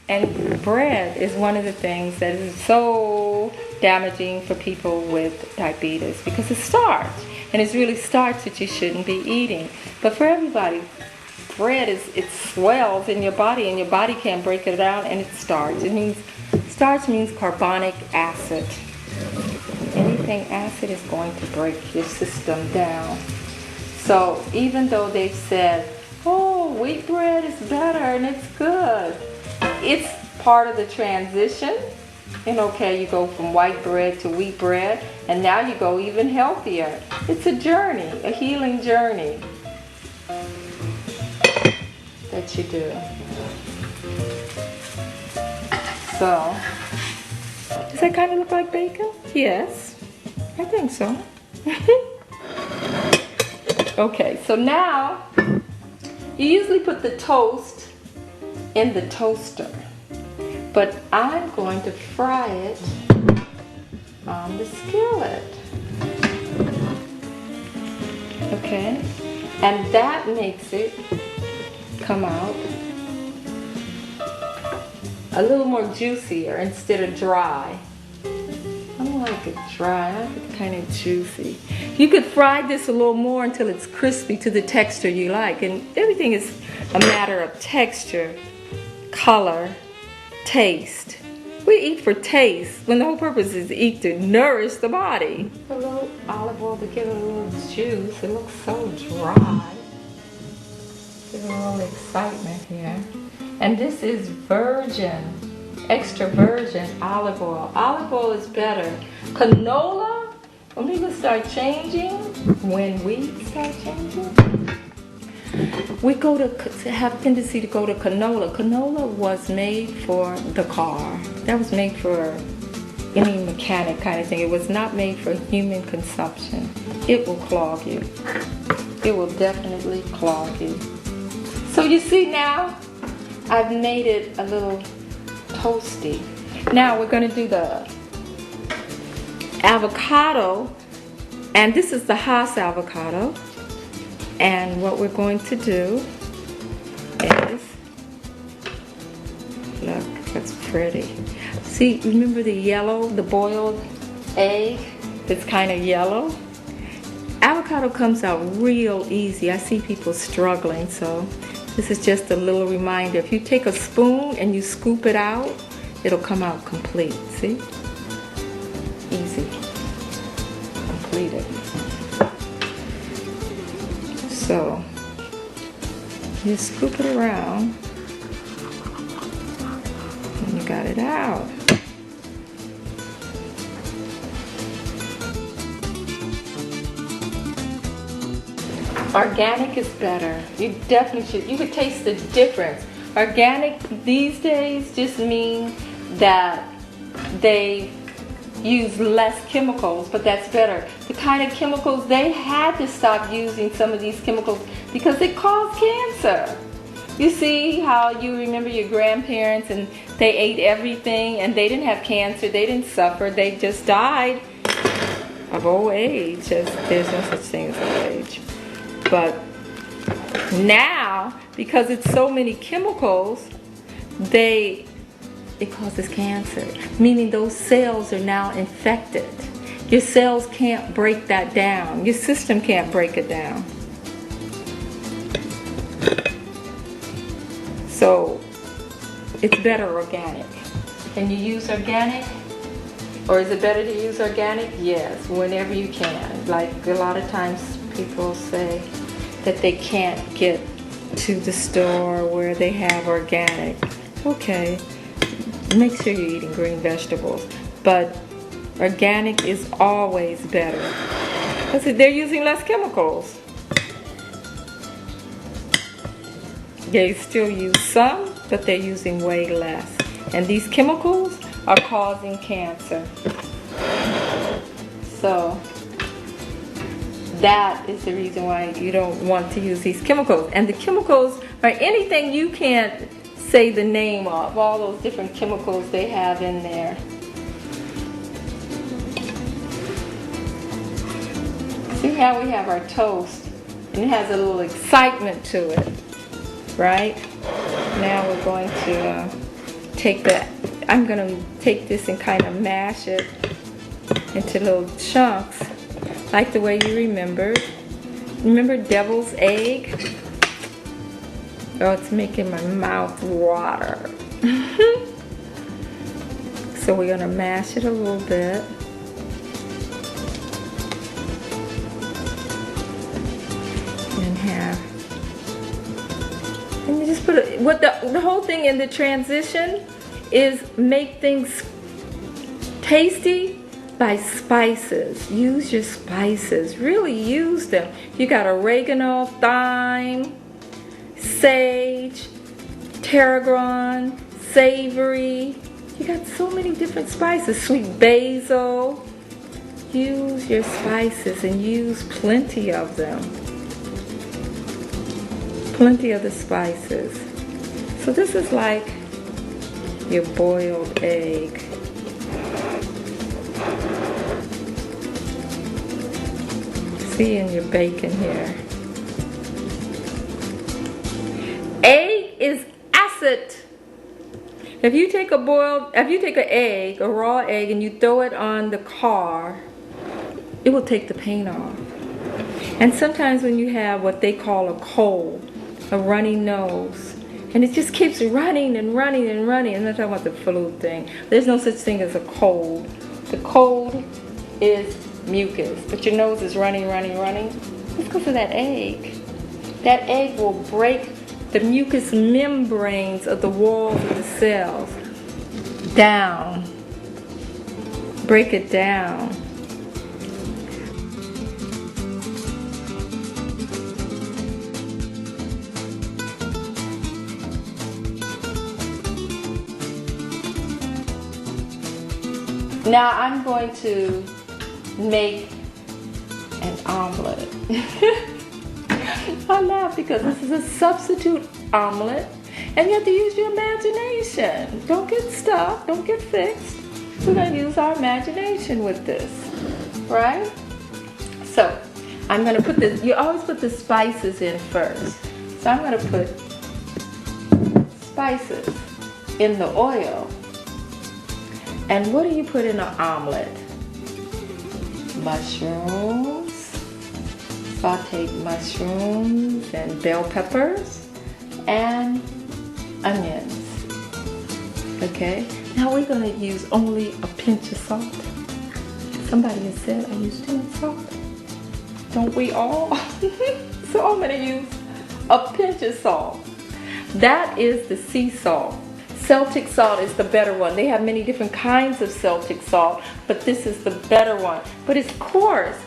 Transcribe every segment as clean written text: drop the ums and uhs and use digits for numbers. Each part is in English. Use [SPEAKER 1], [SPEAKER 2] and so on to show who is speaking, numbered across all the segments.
[SPEAKER 1] And bread is one of the things that is so damaging for people with diabetes because it's starch. And it's really starch that you shouldn't be eating. But for everybody, bread it swells in your body and your body can't break it down, and it's starch. Starch means carbonic acid. Anything acid is going to break your system down. So even though they've said, oh, wheat bread is better and it's good, it's part of the transition. And okay, you go from white bread to wheat bread, and now you go even healthier. It's a journey, a healing journey that you do. So, does that kind of look like bacon? Yes, I think so. Okay, so now you usually put the toast in the toaster, but I'm going to fry it on the skillet. Okay, and that makes it come out a little more juicier instead of dry. I don't like it dry, I like it kind of juicy. You could fry this a little more until it's crispy to the texture you like. And everything is a matter of texture, color, taste. We eat for taste when the whole purpose is to eat to nourish the body. A little olive oil to give it a little juice. It looks so dry. Give it a little excitement here. And this is virgin, extra virgin olive oil. Olive oil is better. Canola, when people start changing, when we start changing, we have tendency to go to canola. Canola was made for the car. That was made for any mechanic kind of thing. It was not made for human consumption. It will clog you. It will definitely clog you. So you see now, I've made it a little toasty. Now we're going to do the avocado, and this is the Hass avocado. And what we're going to do is, look, that's pretty. See, remember the yellow, the boiled egg that's kind of yellow? Avocado comes out real easy. I see people struggling, so this is just a little reminder. If you take a spoon and you scoop it out, it'll come out complete, see? Easy. Completed. So, you scoop it around, and you got it out. Organic is better. You definitely should. You could taste the difference. Organic these days just mean that they use less chemicals, but that's better. The kind of chemicals, they had to stop using some of these chemicals because they cause cancer. You see how you remember your grandparents and they ate everything and they didn't have cancer, they didn't suffer, they just died of old age. There's no such thing as old age. But now, because it's so many chemicals, it causes cancer, meaning those cells are now infected. Your cells can't break that down. Your system can't break it down. So it's better organic. Can you use organic? Or is it better to use organic? Yes, whenever you can. Like a lot of times people say that they can't get to the store where they have organic. Okay. Make sure you're eating green vegetables, but organic is always better because they're using less chemicals. They still use some, but they're using way less. And these chemicals are causing cancer. So that is the reason why you don't want to use these chemicals. And the chemicals are anything you can't say the name of, all those different chemicals they have in there. See how we have our toast, and it has a little excitement to it, right? Now we're going to I'm gonna take this and kind of mash it into little chunks, like the way you remembered. Remember devil's egg? Oh, it's making my mouth water. So we're gonna mash it a little bit. And you just put it, the whole thing in the transition is make things tasty by spices. Use your spices, really use them. You got oregano, thyme, sage, tarragon, savory. You got so many different spices, sweet basil. Use your spices and use plenty of them. Plenty of the spices. So this is like your boiled egg. See, in your bacon here. Egg is acid. If you take an egg, a raw egg, and you throw it on the car, it will take the paint off. And sometimes when you have what they call a cold, a runny nose, and it just keeps running and running and running. I'm not talking about the flu thing. There's no such thing as a cold. The cold is mucus, but your nose is running, running, running. It's because of that egg. That egg will break the mucous membranes of the walls of the cells down. Break it down. Now I'm going to make an omelet. I laugh because this is a substitute omelet and you have to use your imagination. Don't get stuck, don't get fixed. We're going to use our imagination with this, right? So I'm going to put this, you always put the spices in first. So I'm going to put spices in the oil. And what do you put in an omelet? Mushrooms, sauteed mushrooms and bell peppers and onions. Okay, now we're going to use only a pinch of salt. Somebody has said I use too much salt. Don't we all? So I'm going to use a pinch of salt. That is the sea salt. Celtic salt is the better one. They have many different kinds of Celtic salt, but this is the better one. But it's coarse,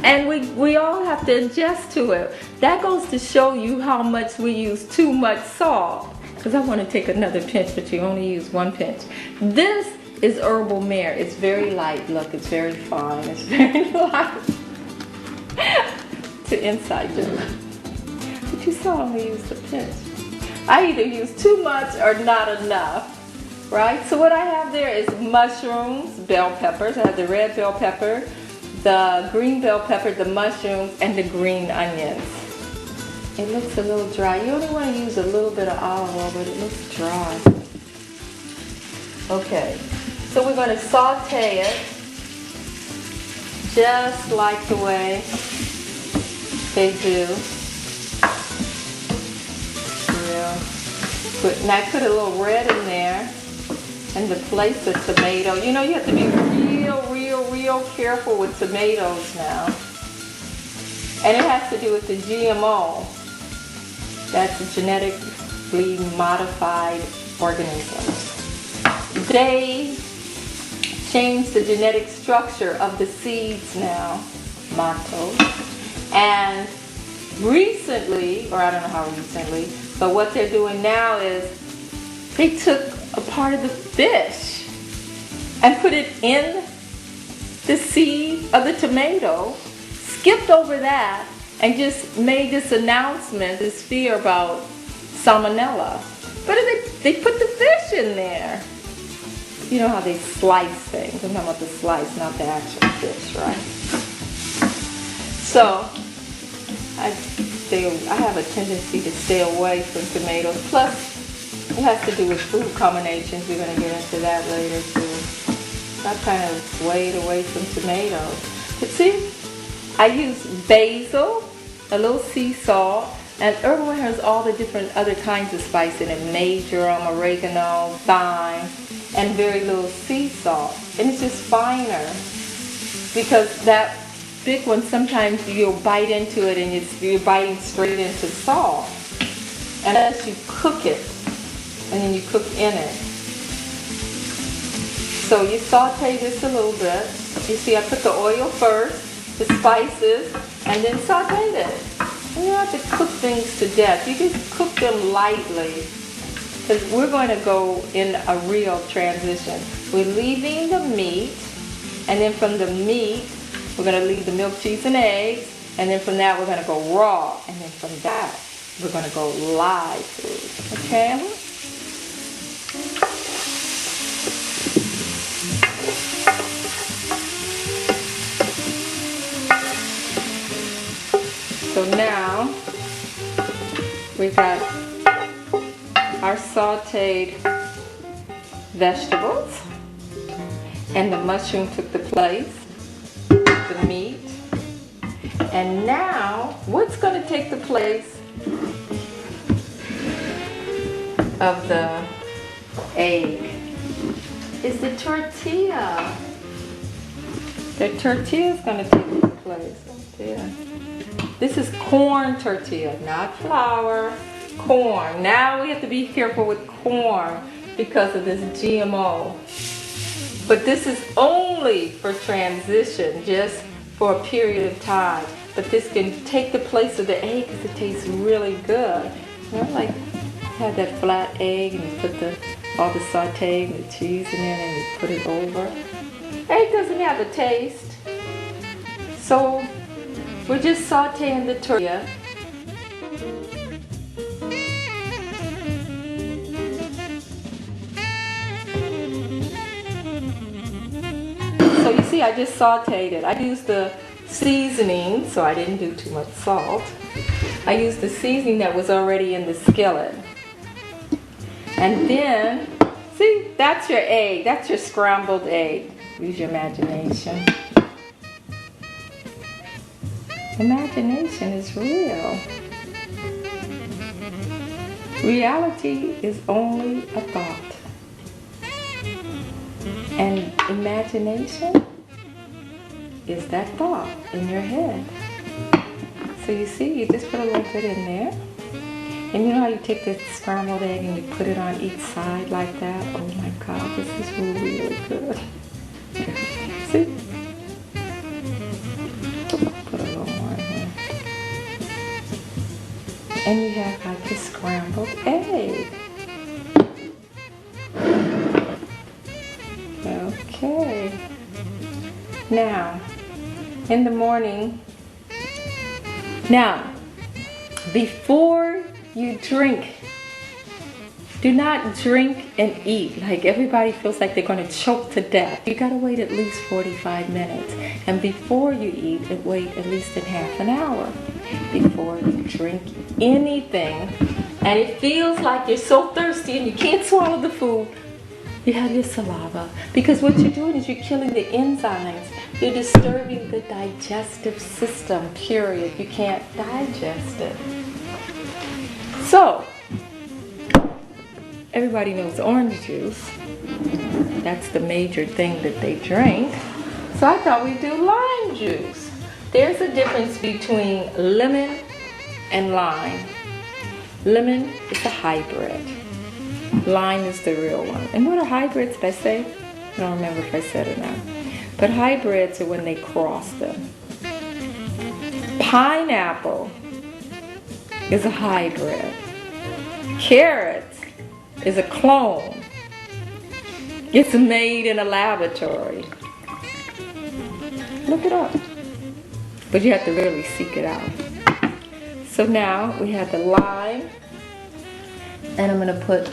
[SPEAKER 1] and we all have to adjust to it. That goes to show you how much we use too much salt. Because I want to take another pinch, but you only use one pinch. This is herbal mare. It's very light. Look, it's very fine. It's very light to inside you. But you saw I only used a pinch. I either use too much or not enough, right? So what I have there is mushrooms, bell peppers. I have the red bell pepper, the green bell pepper, the mushrooms, and the green onions. It looks a little dry. You only want to use a little bit of olive oil, but it looks dry. Okay, so we're going to saute it just like the way they do. And I put a little red in there and to place the tomato. You know, you have to be real careful with tomatoes now. And it has to do with the GMO. That's a genetically modified organism. They changed the genetic structure of the seeds now, mottos. And recently, or I don't know how recently, but what they're doing now is they took a part of the fish and put it in the seed of the tomato, skipped over that, and just made this announcement, this fear about salmonella. But they put the fish in there. You know how they slice things. I'm talking about the slice, not the actual fish, right? So I have a tendency to stay away from tomatoes. Plus, It has to do with food combinations. We're going to get into that later too. I kind of swayed away from tomatoes. But see, I use basil, a little sea salt, and Herbal has all the different other kinds of spice in it. Marjoram, oregano, thyme, and very little sea salt. And it's just finer. Because that big one, sometimes you'll bite into it and you're biting straight into salt. Unless you cook it, and then you cook in it. So you saute this a little bit. You see I put the oil first, the spices, and then sauteed it. And you don't have to cook things to death. You just cook them lightly. Because we're going to go in a real transition. We're leaving the meat, and then from the meat, we're going to leave the milk, cheese, and eggs, and then from that we're going to go raw, and then from that we're going to go live food. Okay? So now we got our sauteed vegetables, and the mushroom took the place, the meat. And now, what's going to take the place of the egg is the tortilla. The tortilla is going to take the place. Yeah. This is corn tortilla, not flour, corn. Now we have to be careful with corn because of this GMO. But this is only for transition, just for a period of time. But this can take the place of the egg because it tastes really good. You know, like have that flat egg and you put all the saute and the cheese in it and you put it over. Egg doesn't have a taste. So we're just sauteing the tortilla. So you see, I just sauteed it. I used the seasoning, so I didn't do too much salt. I used the seasoning that was already in the skillet. And then, see, that's your egg. That's your scrambled egg. Use your imagination. Imagination is real. Reality is only a thought. And imagination is that thought in your head. So you see, you just put a little bit in there. And you know how you take the scrambled egg and you put it on each side like that? Oh my God, this is really good. See? Put a little more in here. And you have like a scrambled egg. Okay. Now, in the morning, before you drink, do not drink and eat like everybody feels like they're going to choke to death. You got to wait at least 45 minutes. And before you eat, wait at least in half an hour before you drink anything. And it feels like you're so thirsty and you can't swallow the food. You have your saliva. Because what you're doing is you're killing the enzymes. You're disturbing the digestive system, period. You can't digest it. So, everybody knows orange juice. That's the major thing that they drink. So I thought we'd do lime juice. There's a difference between lemon and lime. Lemon is a hybrid. Lime is the real one. And what are hybrids, did I say? I don't remember if I said it now. But hybrids are when they cross them. Pineapple is a hybrid. Carrot is a clone. It's made in a laboratory. Look it up. But you have to really seek it out. So now we have the lime. And I'm going to put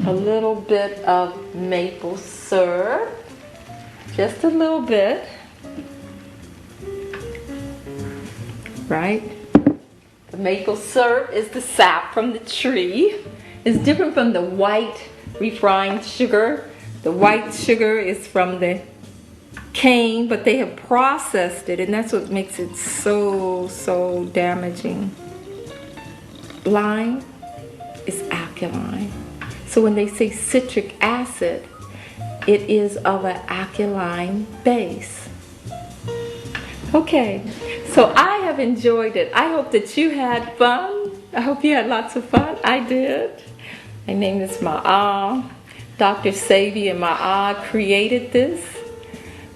[SPEAKER 1] a little bit of maple syrup. Just a little bit. Right? The maple syrup is the sap from the tree. It's different from the white refined sugar. The white sugar is from the cane, but they have processed it, and that's what makes it so damaging. Lime is alkaline. So when they say citric acid, it is of an alkaline base. Okay, so I have enjoyed it. I hope that you had fun. I hope you had lots of fun. I did. My name is Ma'a. Dr. Sabi and Ma'a created this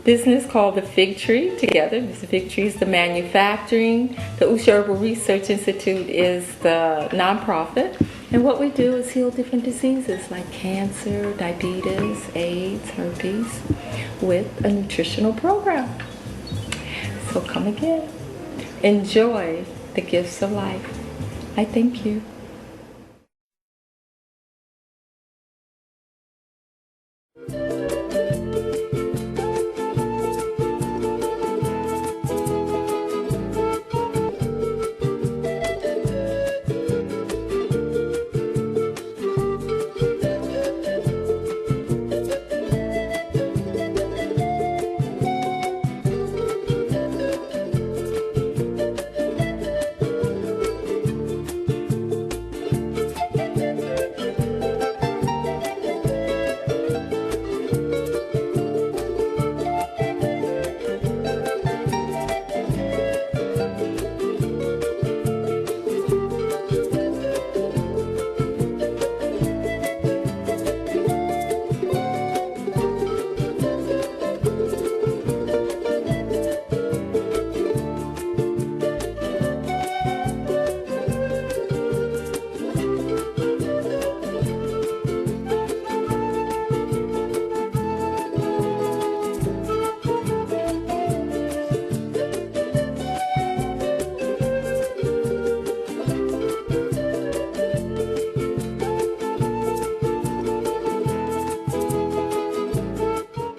[SPEAKER 1] business called the Fig Tree together. The Fig Tree is the manufacturing. The Usha Herbal Research Institute is the nonprofit. And what we do is heal different diseases like cancer, diabetes, AIDS, herpes with a nutritional program. So come again. Enjoy the gifts of life. I thank you.